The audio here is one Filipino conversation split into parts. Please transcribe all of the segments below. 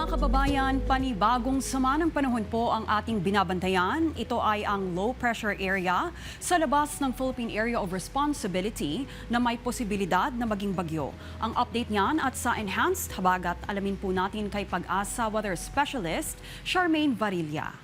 kababayan, panibagong sama ng panahon po ang ating binabantayan. Ito ay ang low pressure area sa labas ng Philippine Area of Responsibility na may posibilidad na maging bagyo. Ang update niyan at sa Enhanced Habagat, alamin po natin kay Pag-asa Weather Specialist Charmaine Varilla.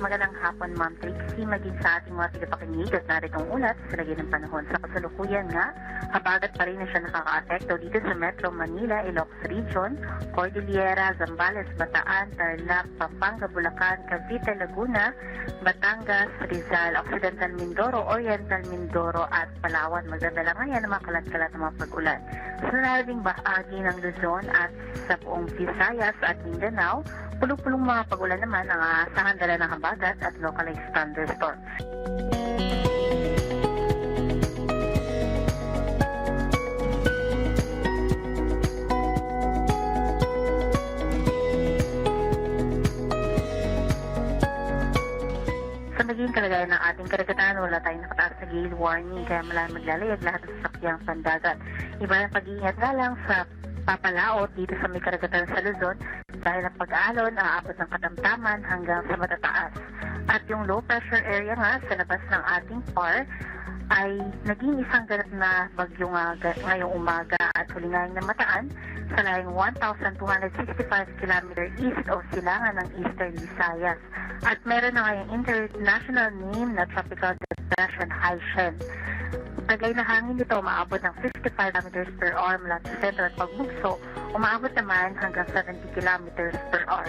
Magandang hapon, Ma'am Trixie, maging sa ating mga tagapakinig at naritong ulat sa lagay ng panahon. Sa kasalukuyan nga, habagat pa rin na siya nakaka-apekto dito sa Metro Manila, Ilocos Region, Cordillera, Zambales, Bataan, Tarlac, Pampanga, Bulacan, Cavite, Laguna, Batangas, Rizal, Occidental Mindoro, Oriental Mindoro at Palawan. Magdadala ngayon ng mga kalat-kalat ng mga pag-ulan. Sa narating bahagi ng Luzon at sa buong Visayas at Mindanao, pulong-pulong mga pag-ulan naman ang aasahan dala ng habagat at localized thunderstorms. Sa naging kalagayan ng ating karagatan, wala tayong nakataas na gale warning kaya maglalayag lahat ng sasakyang pandagat. Iba ang pag-iingat nga lang sa papalaot dito sa may karagatan sa Luzon dahil ang pag-aalon aabot ng katamtaman hanggang sa matataas. At yung low pressure area nga sa labas ng ating PAR ay naging isang ganap na bagyo nga ngayong umaga at huli nga yung namataan sa layong 1,265 km east o silangan ng Eastern Visayas. At meron na ngayong international name na Tropical Depression Haishen. Taglay na hangin nito umaabot ng 55 km per hour mula sa sentro at pagbugso, umaabot naman hanggang 70 km per hour.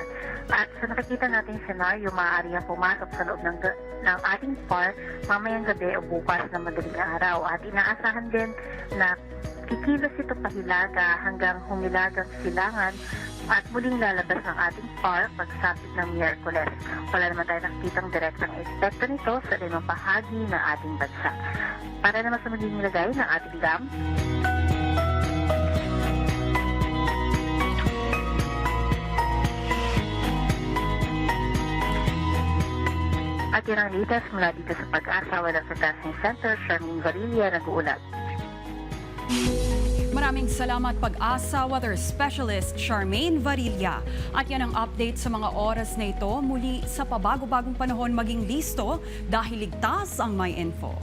At sa nakikita nating senaryo, maaari ang pumasok sa loob ng ating PAR mamayang gabi o bukas na madaling araw. At inaasahan din na kikilos ito pahilaga hanggang humilagang silangan at muling lalabas ng ating PAR pagsapit ng Miyerkules. Wala naman tayo nakikitang direktang epekto nito sa limang bahagi ng ating bansa. Para naman sa magiging lagay ng ating dam, at yun ang latest mula dito sa Pag-asa Weather Forecasting Center, Charmaine Varilla, nag-uulat. Maraming salamat Pag-asa Weather Specialist Charmaine Varilla. At yan ang update sa mga oras na ito. Muli sa pabago-bagong panahon maging listo dahil ligtas ang may info.